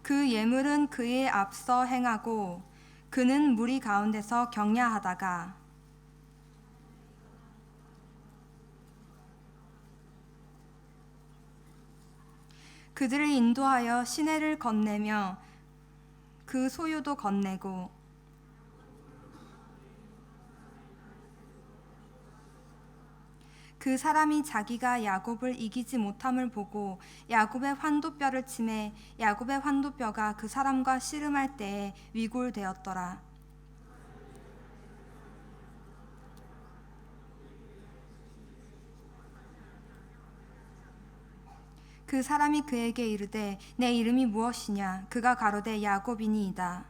그 예물은 그의 앞서 행하고 그는 무리 가운데서 경야하다가 그들을 인도하여 시내를 건네며 그 소유도 건네고 그 사람이 자기가 야곱을 이기지 못함을 보고 야곱의 환도뼈를 치매 야곱의 환도뼈가 그 사람과 씨름할 때에 위골되었더라. 그 사람이 그에게 이르되 내 이름이 무엇이냐? 그가 가로되 야곱이니이다.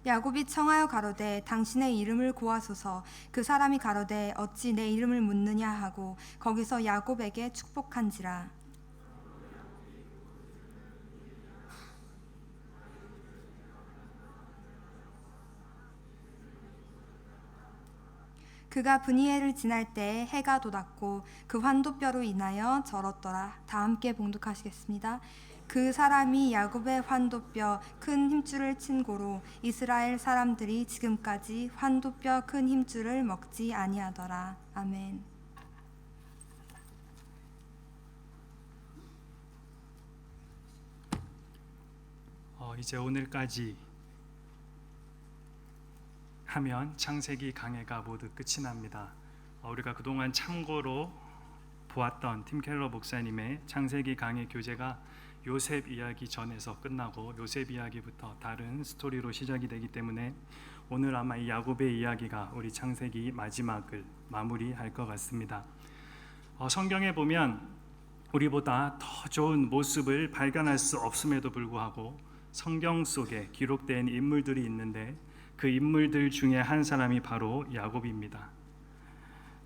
야곱이 청하여 가로되 당신의 이름을 고하소서. 그 사람이 가로되 어찌 내 이름을 묻느냐 하고 거기서 야곱에게 축복한지라. 그가 브니엘을 지날 때에 해가 돋았고 그 환도뼈로 인하여 절었더라. 다 함께 봉독하시겠습니다. 그 사람이 야곱의 환도뼈 큰 힘줄을 친 고로 이스라엘 사람들이 지금까지 환도뼈 큰 힘줄을 먹지 아니하더라. 아멘. 이제 오늘까지 하면 창세기 강해가 모두 끝이 납니다. 우리가 그동안 참고로 보았던 팀 켈러 목사님의 창세기 강해 교재가 요셉 이야기 전에서 끝나고 요셉 이야기부터 다른 스토리로 시작이 되기 때문에 오늘 아마 이 야곱의 이야기가 우리 창세기 마지막을 마무리할 것 같습니다. 성경에 보면 우리보다 더 좋은 모습을 발견할 수 없음에도 불구하고 성경 속에 기록된 인물들이 있는데 그 인물들 중에 한 사람이 바로 야곱입니다.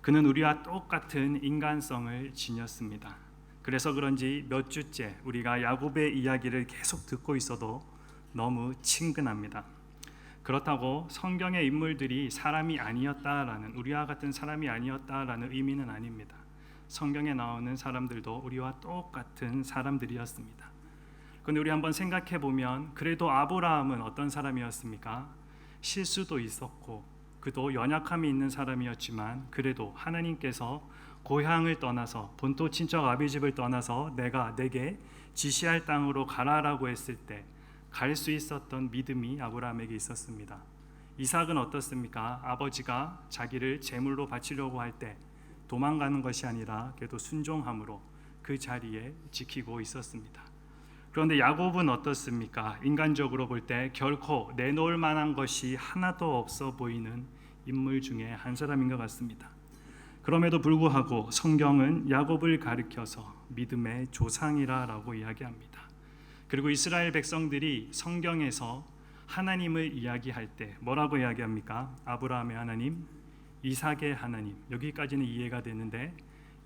그는 우리와 똑같은 인간성을 지녔습니다. 그래서 그런지 몇 주째 우리가 야곱의 이야기를 계속 듣고 있어도 너무 친근합니다. 그렇다고 성경의 인물들이 사람이 아니었다라는, 우리와 같은 사람이 아니었다라는 의미는 아닙니다. 성경에 나오는 사람들도 우리와 똑같은 사람들이었습니다. 그런데 우리 한번 생각해 보면 그래도 아브라함은 어떤 사람이었습니까? 실수도 있었고 그도 연약함이 있는 사람이었지만 그래도 하나님께서 고향을 떠나서 본토 친척 아비집을 떠나서 내게 지시할 땅으로 가라라고 했을 때 갈 수 있었던 믿음이 아브라함에게 있었습니다. 이삭은 어떻습니까? 아버지가 자기를 제물로 바치려고 할 때 도망가는 것이 아니라 그래도 순종함으로 그 자리에 지키고 있었습니다. 그런데 야곱은 어떻습니까? 인간적으로 볼 때 결코 내놓을 만한 것이 하나도 없어 보이는 인물 중에 한 사람인 것 같습니다. 그럼에도 불구하고 성경은 야곱을 가리켜서 믿음의 조상이라고 이야기합니다. 그리고 이스라엘 백성들이 성경에서 하나님을 이야기할 때 뭐라고 이야기합니까? 아브라함의 하나님, 이삭의 하나님, 여기까지는 이해가 되는데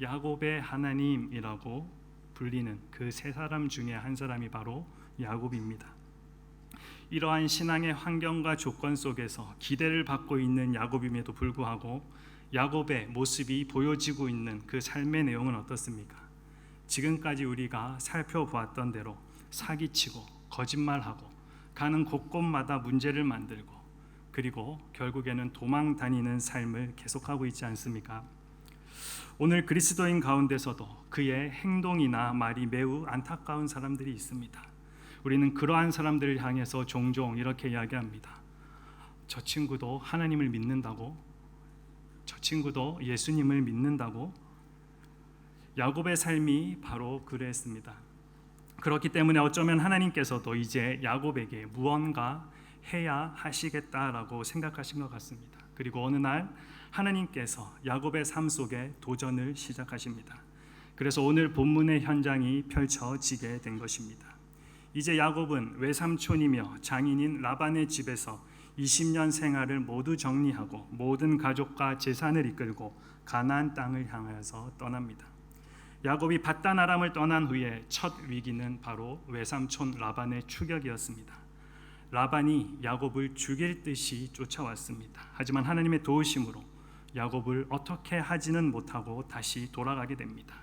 야곱의 하나님이라고 불리는 그 세 사람 중에 한 사람이 바로 야곱입니다. 이러한 신앙의 환경과 조건 속에서 기대를 받고 있는 야곱임에도 불구하고 야곱의 모습이 보여지고 있는 그 삶의 내용은 어떻습니까? 지금까지 우리가 살펴보았던 대로 사기치고 거짓말하고 가는 곳곳마다 문제를 만들고 그리고 결국에는 도망 다니는 삶을 계속하고 있지 않습니까? 오늘 그리스도인 가운데서도 그의 행동이나 말이 매우 안타까운 사람들이 있습니다. 우리는 그러한 사람들을 향해서 종종 이렇게 이야기합니다. 저 친구도 하나님을 믿는다고? 저 친구도 예수님을 믿는다고? 야곱의 삶이 바로 그랬습니다. 그렇기 때문에 어쩌면 하나님께서도 이제 야곱에게 무언가 해야 하시겠다라고 생각하신 것 같습니다. 그리고 어느 날 하나님께서 야곱의 삶 속에 도전을 시작하십니다. 그래서 오늘 본문의 현장이 펼쳐지게 된 것입니다. 이제 야곱은 외삼촌이며 장인인 라반의 집에서 20년 생활을 모두 정리하고 모든 가족과 재산을 이끌고 가나안 땅을 향하여서 떠납니다. 야곱이 밧단 아람을 떠난 후에 첫 위기는 바로 외삼촌 라반의 추격이었습니다. 라반이 야곱을 죽일 듯이 쫓아왔습니다. 하지만 하나님의 도우심으로 야곱을 어떻게 하지는 못하고 다시 돌아가게 됩니다.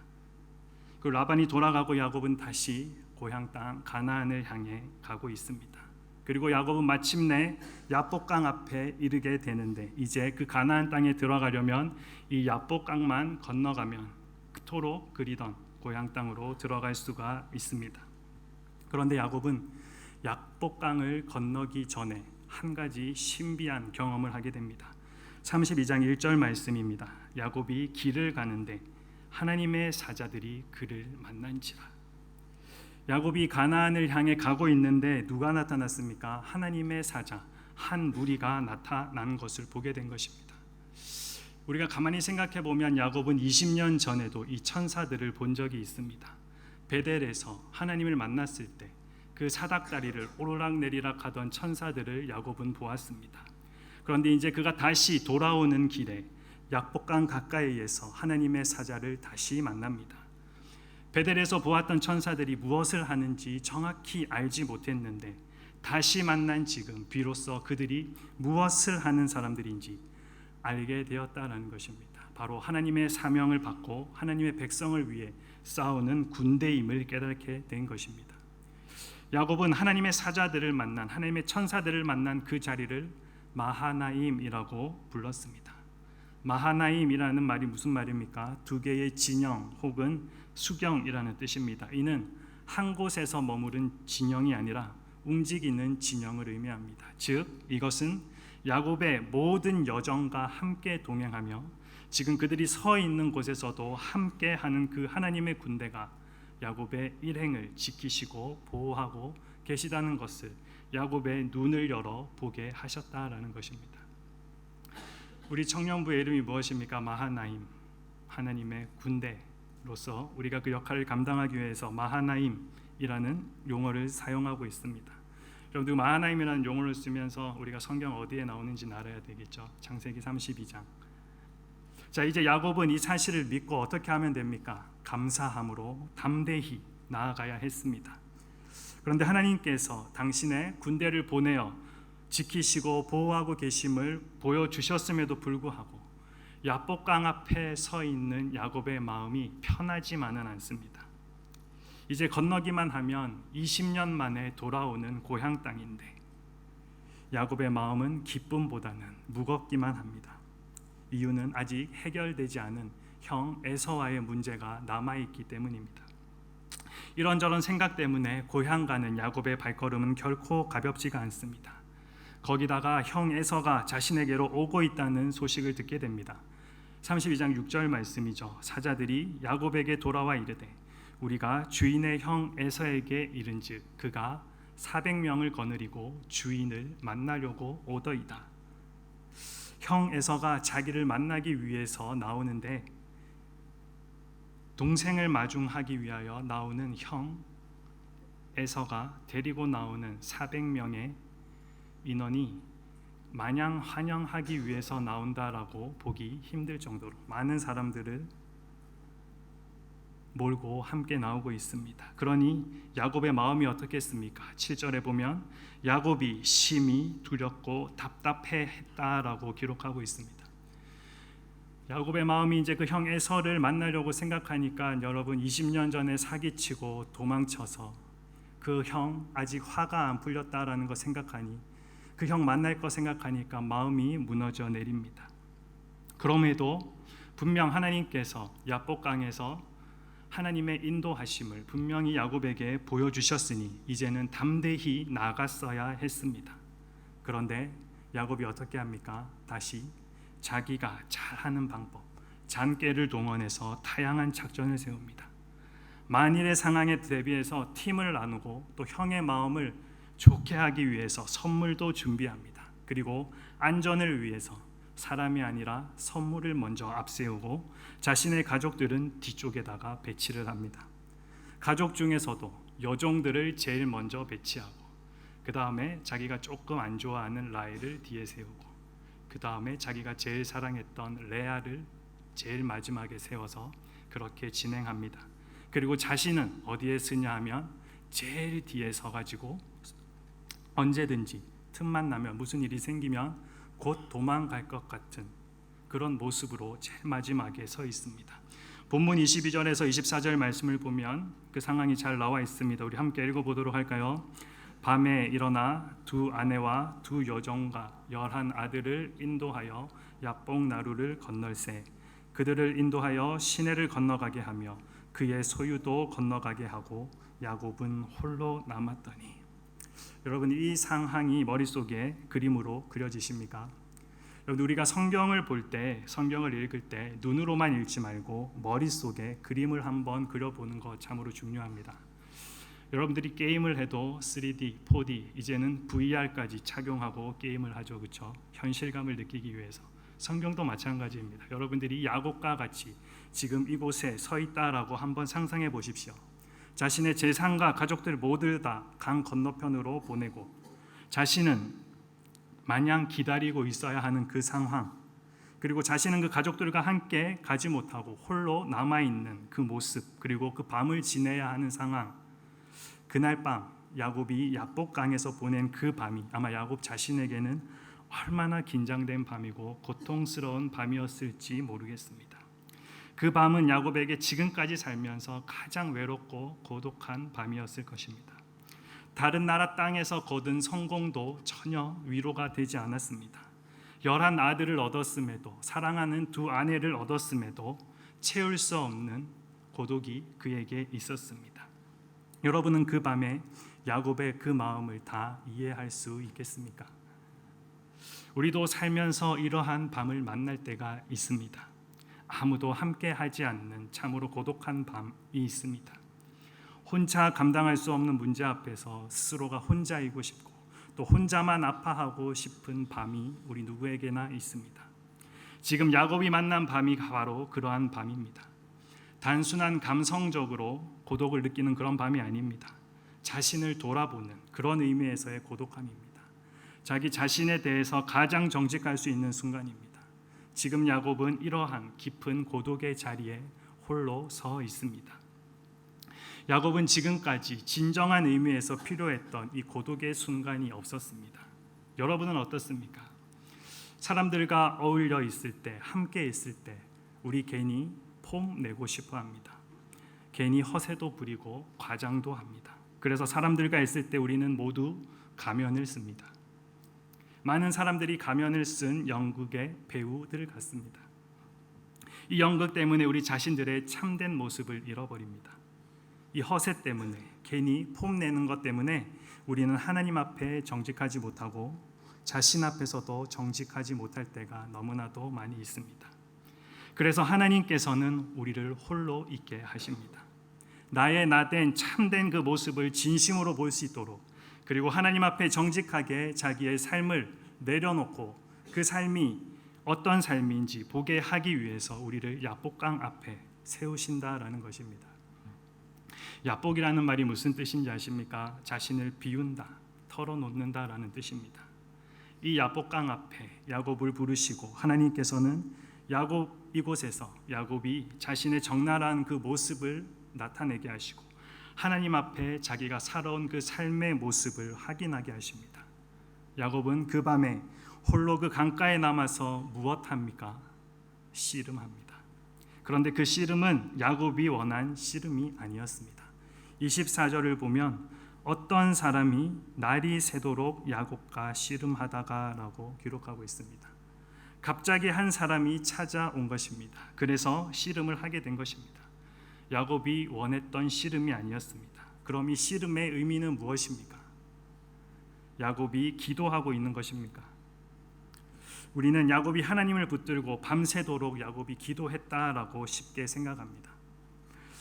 그 라반이 돌아가고 야곱은 다시 고향 땅 가나안을 향해 가고 있습니다. 그리고 야곱은 마침내 야복강 앞에 이르게 되는데 이제 그 가나안 땅에 들어가려면 이 야복강만 건너가면 그토록 그리던 고향 땅으로 들어갈 수가 있습니다. 그런데 야곱은 야복강을 건너기 전에 한 가지 신비한 경험을 하게 됩니다. 32장 1절 말씀입니다. 야곱이 길을 가는데 하나님의 사자들이 그를 만난지라. 야곱이 가나안을 향해 가고 있는데 누가 나타났습니까? 하나님의 사자 한 무리가 나타난 것을 보게 된 것입니다. 우리가 가만히 생각해 보면 야곱은 20년 전에도 이 천사들을 본 적이 있습니다. 베델에서 하나님을 만났을 때 그 사닥다리를 오르락내리락 하던 천사들을 야곱은 보았습니다. 그런데 이제 그가 다시 돌아오는 길에 야복강 가까이에서 하나님의 사자를 다시 만납니다. 베델에서 보았던 천사들이 무엇을 하는지 정확히 알지 못했는데 다시 만난 지금 비로소 그들이 무엇을 하는 사람들인지 알게 되었다는 것입니다. 바로 하나님의 사명을 받고 하나님의 백성을 위해 싸우는 군대임을 깨닫게 된 것입니다. 야곱은 하나님의 사자들을 만난 하나님의 천사들을 만난 그 자리를 마하나임이라고 불렀습니다. 마하나임이라는 말이 무슨 말입니까? 두 개의 진영 혹은 수경이라는 뜻입니다. 이는 한 곳에서 머무른 진영이 아니라 움직이는 진영을 의미합니다. 즉 이것은 야곱의 모든 여정과 함께 동행하며 지금 그들이 서 있는 곳에서도 함께하는 그 하나님의 군대가 야곱의 일행을 지키시고 보호하고 계시다는 것을 야곱의 눈을 열어 보게 하셨다라는 것입니다. 우리 청년부의 이름이 무엇입니까? 마하나임, 하나님의 군대로서 우리가 그 역할을 감당하기 위해서 마하나임이라는 용어를 사용하고 있습니다. 여러분들 마하나임이라는 용어를 쓰면서 우리가 성경 어디에 나오는지 알아야 되겠죠. 창세기 32장. 자, 이제 야곱은 이 사실을 믿고 어떻게 하면 됩니까? 감사함으로 담대히 나아가야 했습니다. 그런데 하나님께서 당신의 군대를 보내어 지키시고 보호하고 계심을 보여주셨음에도 불구하고 야복강 앞에 서 있는 야곱의 마음이 편하지만은 않습니다. 이제 건너기만 하면 20년 만에 돌아오는 고향 땅인데 야곱의 마음은 기쁨보다는 무겁기만 합니다. 이유는 아직 해결되지 않은 형 에서와의 문제가 남아있기 때문입니다. 이런저런 생각 때문에 고향 가는 야곱의 발걸음은 결코 가볍지가 않습니다. 거기다가 형 에서가 자신에게로 오고 있다는 소식을 듣게 됩니다. 32장 6절 말씀이죠. 사자들이 야곱에게 돌아와 이르되 우리가 주인의 형 에서에게 이른즉 그가 400명을 거느리고 주인을 만나려고 오더이다. 형 에서가 자기를 만나기 위해서 나오는데 동생을 마중하기 위하여 나오는 형 에서가 데리고 나오는 400명의 인원이 마냥 환영하기 위해서 나온다라고 보기 힘들 정도로 많은 사람들을 몰고 함께 나오고 있습니다. 그러니 야곱의 마음이 어떻겠습니까? 7절에 보면 야곱이 심히 두렵고 답답해했다라고 기록하고 있습니다. 야곱의 마음이 이제 그 형 에서를 만나려고 생각하니까 여러분 20년 전에 사기치고 도망쳐서 그 형 아직 화가 안 풀렸다라는 거 생각하니 그 형 만날 거 생각하니까 마음이 무너져 내립니다. 그럼에도 분명 하나님께서 야복강에서 하나님의 인도하심을 분명히 야곱에게 보여주셨으니 이제는 담대히 나갔어야 했습니다. 그런데 야곱이 어떻게 합니까? 다시 자기가 잘하는 방법, 잔꾀를 동원해서 다양한 작전을 세웁니다. 만일의 상황에 대비해서 팀을 나누고 또 형의 마음을 좋게 하기 위해서 선물도 준비합니다. 그리고 안전을 위해서 사람이 아니라 선물을 먼저 앞세우고 자신의 가족들은 뒤쪽에다가 배치를 합니다. 가족 중에서도 여종들을 제일 먼저 배치하고 그 다음에 자기가 조금 안 좋아하는 라헬을 뒤에 세우고 그 다음에 자기가 제일 사랑했던 레아를 제일 마지막에 세워서 그렇게 진행합니다. 그리고 자신은 어디에 쓰냐 하면 제일 뒤에 서가지고 언제든지 틈만 나면 무슨 일이 생기면 곧 도망갈 것 같은 그런 모습으로 제일 마지막에 서 있습니다. 본문 22절에서 24절 말씀을 보면 그 상황이 잘 나와 있습니다. 우리 함께 읽어보도록 할까요? 밤에 일어나 두 아내와 두 여종과 11 아들을 인도하여 야복 나루를 건널세 그들을 인도하여 시내를 건너가게 하며 그의 소유도 건너가게 하고 야곱은 홀로 남았더니. 여러분, 이 상황이 머릿속에 그림으로 그려지십니까? 여러분, 우리가 성경을 볼 때, 성경을 읽을 때 눈으로만 읽지 말고 머릿속에 그림을 한번 그려보는 것 참으로 중요합니다. 여러분들이 게임을 해도 3D, 4D, 이제는 VR까지 착용하고 게임을 하죠, 그렇죠? 현실감을 느끼기 위해서. 성경도 마찬가지입니다. 여러분들이 야곱과 같이 지금 이곳에 서 있다라고 한번 상상해 보십시오. 자신의 재산과 가족들 모두 다 강 건너편으로 보내고 자신은 마냥 기다리고 있어야 하는 그 상황, 그리고 자신은 그 가족들과 함께 가지 못하고 홀로 남아있는 그 모습, 그리고 그 밤을 지내야 하는 상황. 그날 밤 야곱이 야복강에서 보낸 그 밤이 아마 야곱 자신에게는 얼마나 긴장된 밤이고 고통스러운 밤이었을지 모르겠습니다. 그 밤은 야곱에게 지금까지 살면서 가장 외롭고 고독한 밤이었을 것입니다. 다른 나라 땅에서 거둔 성공도 전혀 위로가 되지 않았습니다. 11 아들을 얻었음에도, 사랑하는 두 아내를 얻었음에도 채울 수 없는 고독이 그에게 있었습니다. 여러분은 그 밤에 야곱의 그 마음을 다 이해할 수 있겠습니까? 우리도 살면서 이러한 밤을 만날 때가 있습니다. 아무도 함께 하지 않는 참으로 고독한 밤이 있습니다. 혼자 감당할 수 없는 문제 앞에서 스스로가 혼자이고 싶고 또 혼자만 아파하고 싶은 밤이 우리 누구에게나 있습니다. 지금 야곱이 만난 밤이 바로 그러한 밤입니다. 단순한 감성적으로 고독을 느끼는 그런 밤이 아닙니다. 자신을 돌아보는 그런 의미에서의 고독함입니다. 자기 자신에 대해서 가장 정직할 수 있는 순간입니다. 지금 야곱은 이러한 깊은 고독의 자리에 홀로 서 있습니다. 야곱은 지금까지 진정한 의미에서 필요했던 이 고독의 순간이 없었습니다. 여러분은 어떻습니까? 사람들과 어울려 있을 때, 함께 있을 때 우리 괜히 폼 내고 싶어 합니다. 괜히 허세도 부리고 과장도 합니다. 그래서 사람들과 있을 때 우리는 모두 가면을 씁니다. 많은 사람들이 가면을 쓴 연극의 배우들 같습니다. 이 연극 때문에 우리 자신들의 참된 모습을 잃어버립니다. 이 허세 때문에, 괜히 폼 내는 것 때문에 우리는 하나님 앞에 정직하지 못하고 자신 앞에서도 정직하지 못할 때가 너무나도 많이 있습니다. 그래서 하나님께서는 우리를 홀로 있게 하십니다. 나의 나된 참된 그 모습을 진심으로 볼 수 있도록, 그리고 하나님 앞에 정직하게 자기의 삶을 내려놓고 그 삶이 어떤 삶인지 보게 하기 위해서 우리를 야복강 앞에 세우신다라는 것입니다. 야복이라는 말이 무슨 뜻인지 아십니까? 자신을 비운다, 털어놓는다라는 뜻입니다. 이 야복강 앞에 야곱을 부르시고 하나님께서는 야곱 이곳에서 야곱이 자신의 적나라한 그 모습을 나타내게 하시고 하나님 앞에 자기가 살아온 그 삶의 모습을 확인하게 하십니다. 야곱은 그 밤에 홀로 그 강가에 남아서 무엇합니까? 씨름합니다. 그런데 그 씨름은 야곱이 원한 씨름이 아니었습니다. 24절을 보면 어떤 사람이 날이 새도록 야곱과 씨름하다가 라고 기록하고 있습니다. 갑자기 한 사람이 찾아온 것입니다. 그래서 씨름을 하게 된 것입니다. 야곱이 원했던 씨름이 아니었습니다. 그럼 이 씨름의 의미는 무엇입니까? 야곱이 기도하고 있는 것입니까? 우리는 야곱이 하나님을 붙들고 밤새도록 야곱이 기도했다라고 쉽게 생각합니다.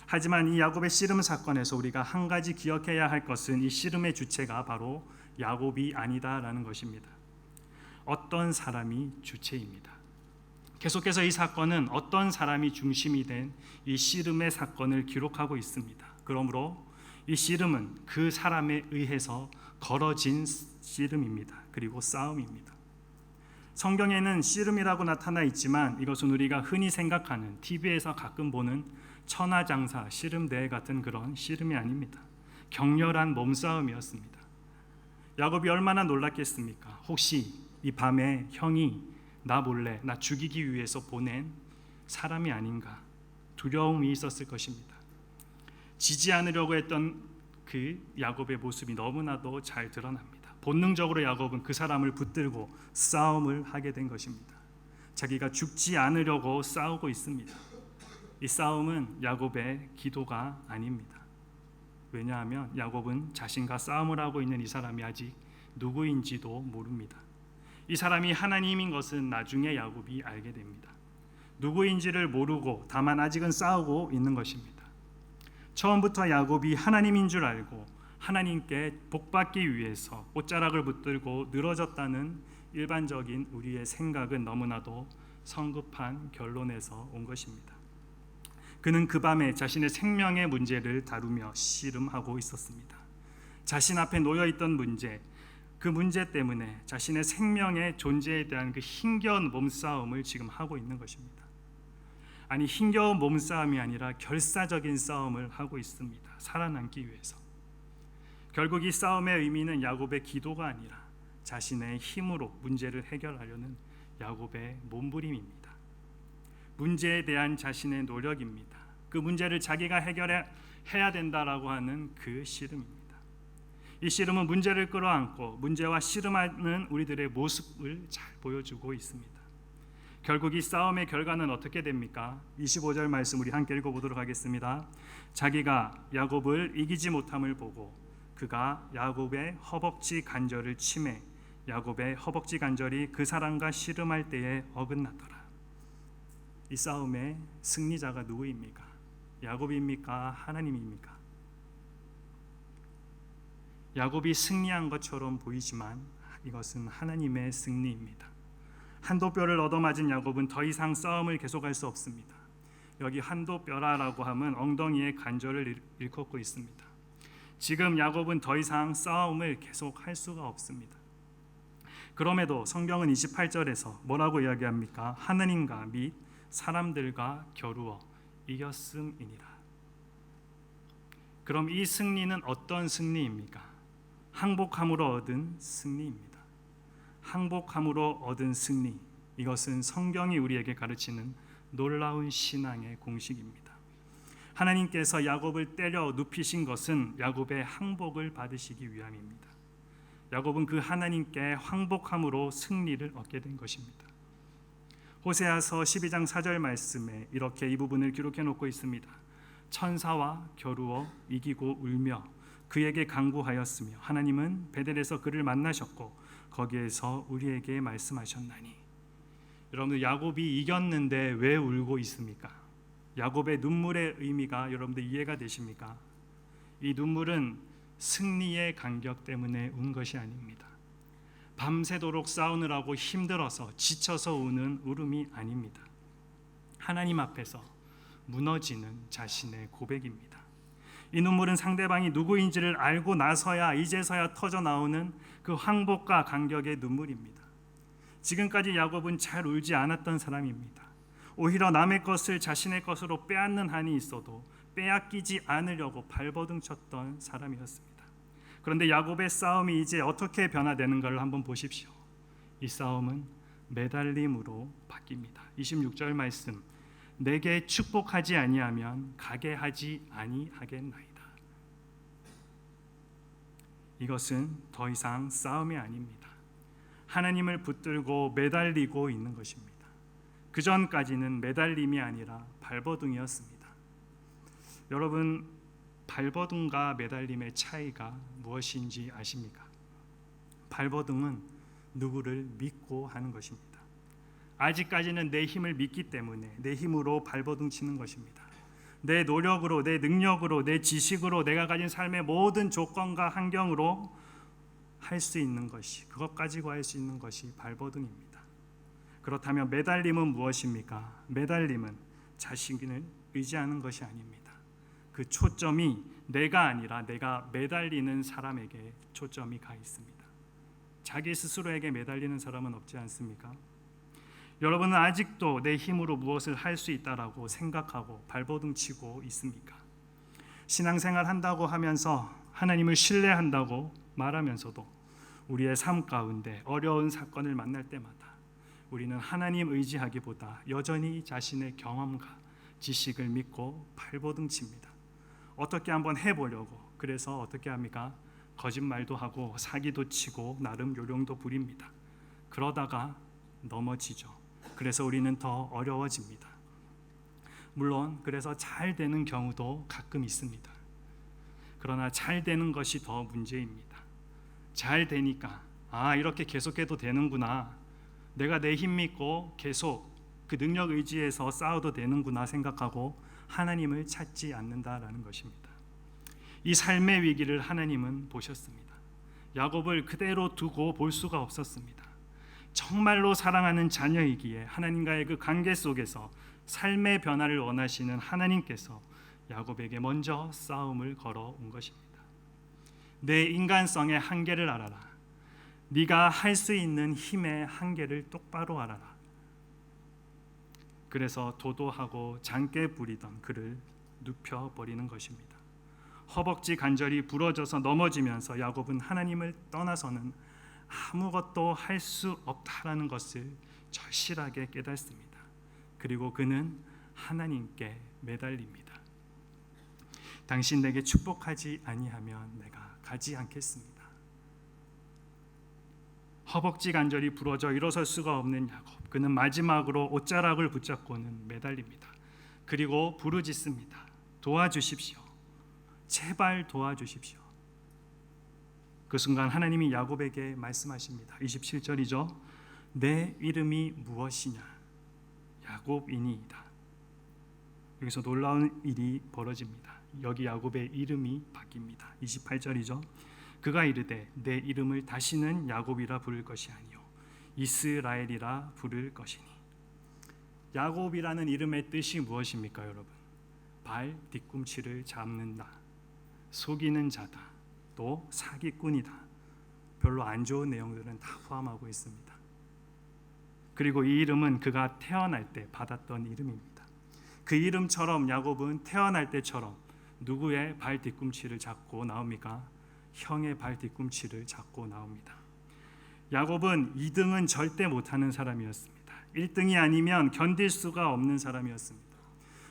하지만 이 야곱의 씨름 사건에서 우리가 한 가지 기억해야 할 것은 이 씨름의 주체가 바로 야곱이 아니다라는 것입니다. 어떤 사람이 주체입니다. 계속해서 이 사건은 어떤 사람이 중심이 된 이 씨름의 사건을 기록하고 있습니다. 그러므로 이 씨름은 그 사람에 의해서 걸어진 씨름입니다. 그리고 싸움입니다. 성경에는 씨름이라고 나타나 있지만 이것은 우리가 흔히 생각하는 TV에서 가끔 보는 천하장사 씨름대회 같은 그런 씨름이 아닙니다. 격렬한 몸싸움이었습니다. 야곱이 얼마나 놀랐겠습니까? 혹시 이 밤에 형이 나 몰래 나 죽이기 위해서 보낸 사람이 아닌가? 두려움이 있었을 것입니다. 지지 않으려고 했던 그 야곱의 모습이 너무나도 잘 드러납니다. 본능적으로 야곱은 그 사람을 붙들고 싸움을 하게 된 것입니다. 자기가 죽지 않으려고 싸우고 있습니다. 이 싸움은 야곱의 기도가 아닙니다. 왜냐하면 야곱은 자신과 싸움을 하고 있는 이 사람이 아직 누구인지도 모릅니다. 이 사람이 하나님인 것은 나중에 야곱이 알게 됩니다. 누구인지를 모르고 다만 아직은 싸우고 있는 것입니다. 처음부터 야곱이 하나님인 줄 알고 하나님께 복받기 위해서 옷자락을 붙들고 늘어졌다는 일반적인 우리의 생각은 너무나도 성급한 결론에서 온 것입니다. 그는 그 밤에 자신의 생명의 문제를 다루며 씨름하고 있었습니다. 자신 앞에 놓여있던 문제, 그 문제 때문에 자신의 생명의 존재에 대한 그 힘겨운 몸싸움을 지금 하고 있는 것입니다. 아니, 힘겨운 몸싸움이 아니라 결사적인 싸움을 하고 있습니다. 살아남기 위해서. 결국 이 싸움의 의미는 야곱의 기도가 아니라 자신의 힘으로 문제를 해결하려는 야곱의 몸부림입니다. 문제에 대한 자신의 노력입니다. 그 문제를 자기가 해야 된다라고 하는 그 씨름입니다. 이 씨름은 문제를 끌어안고 문제와 씨름하는 우리들의 모습을 잘 보여주고 있습니다. 결국 이 싸움의 결과는 어떻게 됩니까? 25절 말씀 우리 함께 읽어보도록 하겠습니다. 자기가 야곱을 이기지 못함을 보고 그가 야곱의 허벅지 관절을 치매 야곱의 허벅지 관절이 그 사람과 씨름할 때에 어긋나더라. 이 싸움의 승리자가 누구입니까? 야곱입니까? 하나님입니까? 야곱이 승리한 것처럼 보이지만 이것은 하나님의 승리입니다. 한도뼈를 얻어맞은 야곱은 더 이상 싸움을 계속할 수 없습니다. 여기 한도뼈라라고 하면 엉덩이의 관절을 일컫고 있습니다. 지금 야곱은 더 이상 싸움을 계속할 수가 없습니다. 그럼에도 성경은 28절에서 뭐라고 이야기합니까? 하느님과 및 사람들과 겨루어 이겼음이니라. 그럼 이 승리는 어떤 승리입니까? 항복함으로 얻은 승리입니다. 항복함으로 얻은 승리, 이것은 성경이 우리에게 가르치는 놀라운 신앙의 공식입니다. 하나님께서 야곱을 때려 눕히신 것은 야곱의 항복을 받으시기 위함입니다. 야곱은 그 하나님께 항복함으로 승리를 얻게 된 것입니다. 호세아서 12장 4절 말씀에 이렇게 이 부분을 기록해 놓고 있습니다. 천사와 겨루어 이기고 울며 그에게 간구하였으며 하나님은 베델에서 그를 만나셨고 거기에서 우리에게 말씀하셨나니. 여러분들, 야곱이 이겼는데 왜 울고 있습니까? 야곱의 눈물의 의미가 여러분들 이해가 되십니까? 이 눈물은 승리의 간격 때문에 운 것이 아닙니다. 밤새도록 싸우느라고 힘들어서 지쳐서 우는 울음이 아닙니다. 하나님 앞에서 무너지는 자신의 고백입니다. 이 눈물은 상대방이 누구인지를 알고 나서야 이제서야 터져 나오는 그 항복과 간격의 눈물입니다. 지금까지 야곱은 잘 울지 않았던 사람입니다. 오히려 남의 것을 자신의 것으로 빼앗는 한이 있어도 빼앗기지 않으려고 발버둥 쳤던 사람이었습니다. 그런데 야곱의 싸움이 이제 어떻게 변화되는가를 한번 보십시오. 이 싸움은 매달림으로 바뀝니다. 26절 말씀, 내게 축복하지 아니하면 가게 하지 아니하겠나이다. 이것은 더 이상 싸움이 아닙니다. 하나님을 붙들고 매달리고 있는 것입니다. 그 전까지는 매달림이 아니라 발버둥이었습니다. 여러분, 발버둥과 매달림의 차이가 무엇인지 아십니까? 발버둥은 누구를 믿고 하는 것입니다. 아직까지는 내 힘을 믿기 때문에 내 힘으로 발버둥 치는 것입니다. 내 노력으로, 내 능력으로, 내 지식으로, 내가 가진 삶의 모든 조건과 환경으로 할 수 있는 것이, 그것 가지고 할 수 있는 것이 발버둥입니다. 그렇다면 매달림은 무엇입니까? 매달림은 자신을 의지하는 것이 아닙니다. 그 초점이 내가 아니라 내가 매달리는 사람에게 초점이 가 있습니다. 자기 스스로에게 매달리는 사람은 없지 않습니까? 여러분은 아직도 내 힘으로 무엇을 할 수 있다라고 생각하고 발버둥 치고 있습니까? 신앙생활 한다고 하면서 하나님을 신뢰한다고 말하면서도 우리의 삶 가운데 어려운 사건을 만날 때마다 우리는 하나님 의지하기보다 여전히 자신의 경험과 지식을 믿고 발버둥칩니다. 어떻게 한번 해보려고, 그래서 어떻게 합니까? 거짓말도 하고 사기도 치고 나름 요령도 부립니다. 그러다가 넘어지죠. 그래서 우리는 더 어려워집니다. 물론 그래서 잘 되는 경우도 가끔 있습니다. 그러나 잘 되는 것이 더 문제입니다. 잘 되니까 이렇게 계속해도 되는구나, 내가 내 힘 믿고 계속 그 능력 의지에서 싸워도 되는구나 생각하고 하나님을 찾지 않는다라는 것입니다. 이 삶의 위기를 하나님은 보셨습니다. 야곱을 그대로 두고 볼 수가 없었습니다. 정말로 사랑하는 자녀이기에 하나님과의 그 관계 속에서 삶의 변화를 원하시는 하나님께서 야곱에게 먼저 싸움을 걸어온 것입니다. 내 인간성의 한계를 알아라. 네가 할 수 있는 힘의 한계를 똑바로 알아라. 그래서 도도하고 장깨 부리던 그를 눕혀버리는 것입니다. 허벅지 관절이 부러져서 넘어지면서 야곱은 하나님을 떠나서는 아무것도 할 수 없다라는 것을 절실하게 깨닫습니다. 그리고 그는 하나님께 매달립니다. 당신 내게 축복하지 아니하면 내가 가지 않겠습니다. 허벅지 관절이 부러져 일어설 수가 없는 야곱, 그는 마지막으로 옷자락을 붙잡고는 매달립니다. 그리고 부르짖습니다. 도와주십시오. 제발 도와주십시오. 그 순간 하나님이 야곱에게 말씀하십니다. 27절이죠. 내 이름이 무엇이냐? 야곱이니이다. 여기서 놀라운 일이 벌어집니다. 여기 야곱의 이름이 바뀝니다. 28절이죠. 그가 이르되 내 이름을 다시는 야곱이라 부를 것이 아니요 이스라엘이라 부를 것이니. 야곱이라는 이름의 뜻이 무엇입니까, 여러분? 발 뒤꿈치를 잡는다, 속이는 자다, 또 사기꾼이다. 별로 안 좋은 내용들은 다 포함하고 있습니다. 그리고 이 이름은 그가 태어날 때 받았던 이름입니다. 그 이름처럼 야곱은 태어날 때처럼 누구의 발 뒤꿈치를 잡고 나옵니까? 형의 발 뒤꿈치를 잡고 나옵니다. 야곱은 2등은 절대 못하는 사람이었습니다. 1등이 아니면 견딜 수가 없는 사람이었습니다.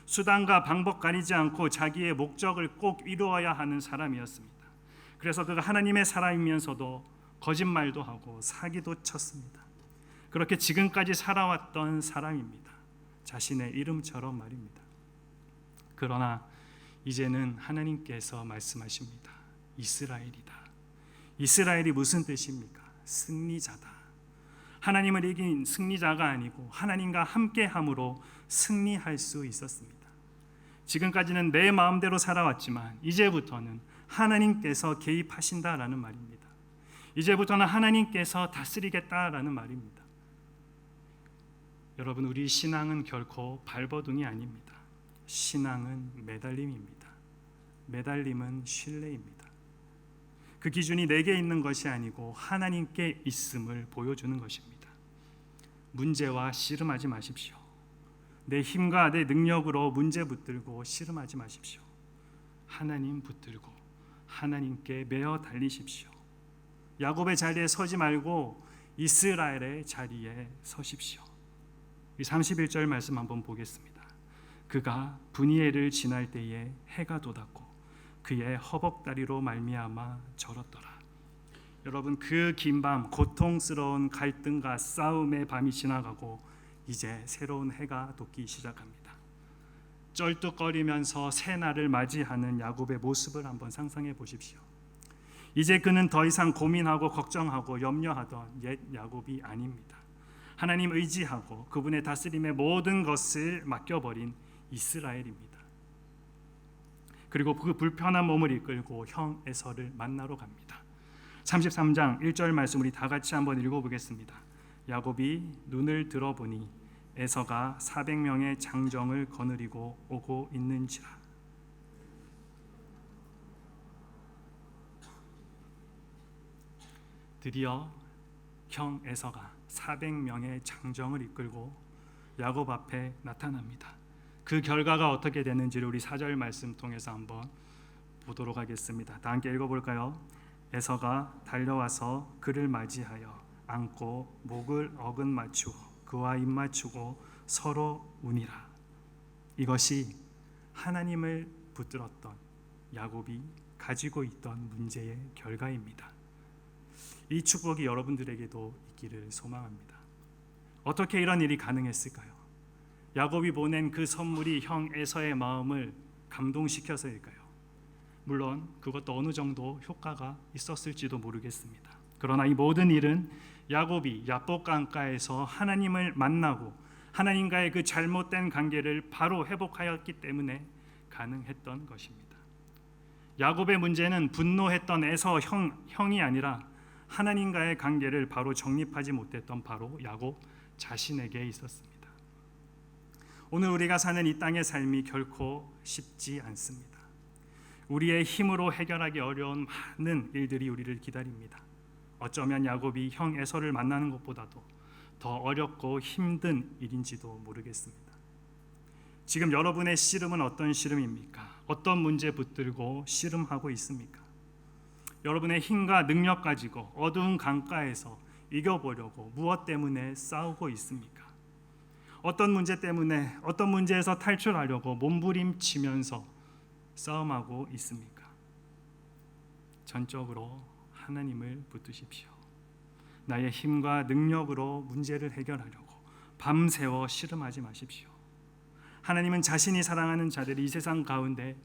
수단과 방법 가리지 않고 자기의 목적을 꼭 이루어야 하는 사람이었습니다. 그래서 그가 하나님의 사람이면서도 거짓말도 하고 사기도 쳤습니다. 그렇게 지금까지 살아왔던 사람입니다. 자신의 이름처럼 말입니다. 그러나 이제는 하나님께서 말씀하십니다. 이스라엘이다. 이스라엘이 무슨 뜻입니까? 승리자다. 하나님을 이긴 승리자가 아니고 하나님과 함께함으로 승리할 수 있었습니다. 지금까지는 내 마음대로 살아왔지만 이제부터는 하나님께서 개입하신다라는 말입니다. 이제부터는 하나님께서 다스리겠다라는 말입니다. 여러분, 우리 신앙은 결코 발버둥이 아닙니다. 신앙은 매달림입니다. 매달림은 신뢰입니다. 그 기준이 내게 있는 것이 아니고 하나님께 있음을 보여주는 것입니다. 문제와 씨름하지 마십시오. 내 힘과 내 능력으로 문제 붙들고 씨름하지 마십시오. 하나님 붙들고 하나님께 매어 달리십시오. 야곱의 자리에 서지 말고 이스라엘의 자리에 서십시오. 이 31절 말씀 한번 보겠습니다. 그가 분이엘을 지날 때에 해가 돋았고 그의 허벅다리로 말미암아 절었더라. 여러분, 그 긴 밤, 고통스러운 갈등과 싸움의 밤이 지나가고 이제 새로운 해가 돋기 시작합니다. 쩔뚝거리면서 새날을 맞이하는 야곱의 모습을 한번 상상해 보십시오. 이제 그는 더 이상 고민하고 걱정하고 염려하던 옛 야곱이 아닙니다. 하나님 의지하고 그분의 다스림에 모든 것을 맡겨버린 이스라엘입니다. 그리고 그 불편한 몸을 이끌고 형 에서를 만나러 갑니다. 33장 1절 말씀 우리 다 같이 한번 읽어보겠습니다. 야곱이 눈을 들어보니 에서가 400명의 장정을 거느리고 오고 있는지라. 드디어 형 에서가 400명의 장정을 이끌고 야곱 앞에 나타납니다. 그 결과가 어떻게 되는지를 우리 4절 말씀 통해서 한번 보도록 하겠습니다. 다 함께 읽어볼까요? 에서가 달려와서 그를 맞이하여 안고 목을 어긋 맞추어 그와 입 맞추고 서로 우니라. 이것이 하나님을 붙들었던 야곱이 가지고 있던 문제의 결과입니다. 이 축복이 여러분들에게도 있기를 소망합니다. 어떻게 이런 일이 가능했을까요? 야곱이 보낸 그 선물이 형 에서의 마음을 감동시켜서일까요? 물론 그것도 어느 정도 효과가 있었을지도 모르겠습니다. 그러나 이 모든 일은 야곱이 야복 강가에서 하나님을 만나고 하나님과의 그 잘못된 관계를 바로 회복하였기 때문에 가능했던 것입니다. 야곱의 문제는 분노했던 에서 형이 아니라 하나님과의 관계를 바로 정립하지 못했던 바로 야곱 자신에게 있었습니다. 오늘 우리가 사는 이 땅의 삶이 결코 쉽지 않습니다. 우리의 힘으로 해결하기 어려운 많은 일들이 우리를 기다립니다. 어쩌면 야곱이 형 에서를 만나는 것보다도 더 어렵고 힘든 일인지도 모르겠습니다. 지금 여러분의 씨름은 어떤 씨름입니까? 어떤 문제 붙들고 씨름하고 있습니까? 여러분의 힘과 능력 가지고 어두운 강가에서 이겨보려고 무엇 때문에 싸우고 있습니까? 어떤 문제 때문에 어떤 문제에서 탈출하려고 몸부림치면서 싸움하고 있습니까? 전적으로 하나님을 붙드십시오. 나의 힘과 능력으로 문제를 해결하려고 밤새워 씨름하지 마십시오. 하나님은 자신이 사랑하는 자들이 이 세상 가운데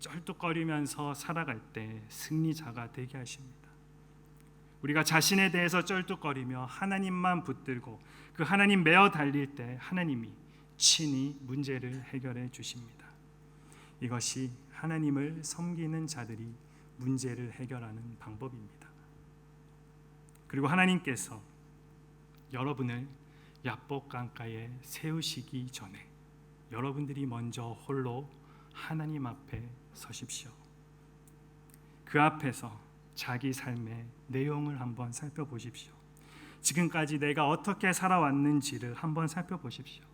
쩔뚝거리면서 살아갈 때 승리자가 되게 하십니다. 우리가 자신에 대해서 쩔뚝거리며 하나님만 붙들고 그 하나님 매어 달릴 때 하나님이 친히 문제를 해결해 주십니다. 이것이 하나님을 섬기는 자들이 문제를 해결하는 방법입니다. 그리고 하나님께서 여러분을 야복 강가에 세우시기 전에 여러분들이 먼저 홀로 하나님 앞에 서십시오. 그 앞에서 자기 삶의 내용을 한번 살펴보십시오. 지금까지 내가 어떻게 살아왔는지를 한번 살펴보십시오.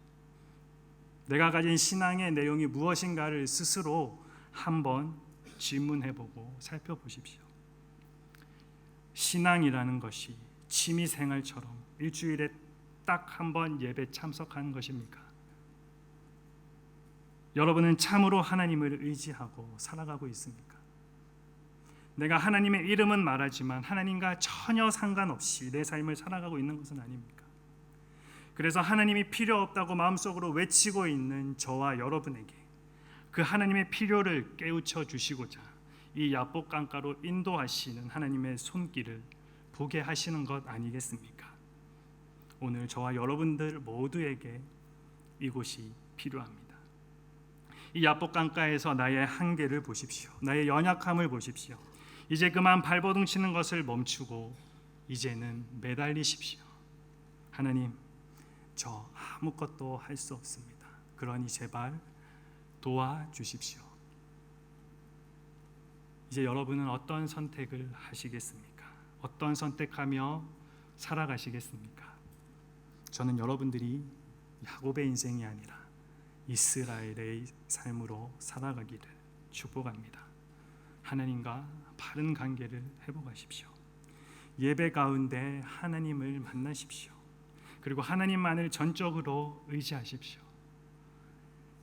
내가 가진 신앙의 내용이 무엇인가를 스스로 한번 질문해보고 살펴보십시오. 신앙이라는 것이 취미생활처럼 일주일에 딱 한 번 예배 참석하는 것입니까? 여러분은 참으로 하나님을 의지하고 살아가고 있습니까? 내가 하나님의 이름은 말하지만 하나님과 전혀 상관없이 내 삶을 살아가고 있는 것은 아닙니까? 그래서 하나님이 필요 없다고 마음속으로 외치고 있는 저와 여러분에게 그 하나님의 필요를 깨우쳐 주시고자 이 야복 강가로 인도하시는 하나님의 손길을 보게 하시는 것 아니겠습니까? 오늘 저와 여러분들 모두에게 이곳이 필요합니다. 이 야복 강가에서 나의 한계를 보십시오. 나의 연약함을 보십시오. 이제 그만 발버둥 치는 것을 멈추고 이제는 매달리십시오. 하나님, 저 아무것도 할 수 없습니다. 그러니 제발 도와주십시오. 이제 여러분은 어떤 선택을 하시겠습니까? 어떤 선택하며 살아가시겠습니까? 저는 여러분들이 야곱의 인생이 아니라 이스라엘의 삶으로 살아가기를 축복합니다. 하나님과 바른 관계를 회복하십시오. 예배 가운데 하나님을 만나십시오. 그리고 하나님만을 전적으로 의지하십시오.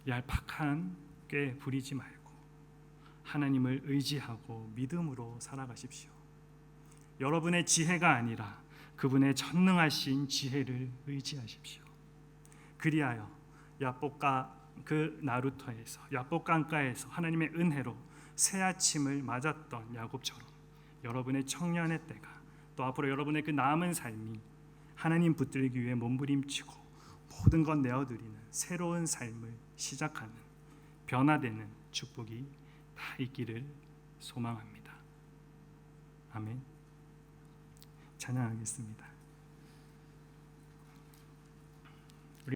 얄팍한 꾀 부리지 말고 하나님을 의지하고 믿음으로 살아가십시오. 여러분의 지혜가 아니라 그분의 전능하신 지혜를 의지하십시오. 그리하여 야복가 그 나루터에서 야복 강가에서 하나님의 은혜로 새 아침을 맞았던 야곱처럼 여러분의 청년의 때가 또 앞으로 여러분의 그 남은 삶이 하나님 붙들기 위해 몸부림치고 모든 것 내어드리는 새로운 삶을 시작하는 변화되는 축복이 다 있기를 소망합니다. 아멘. 찬양하겠습니다.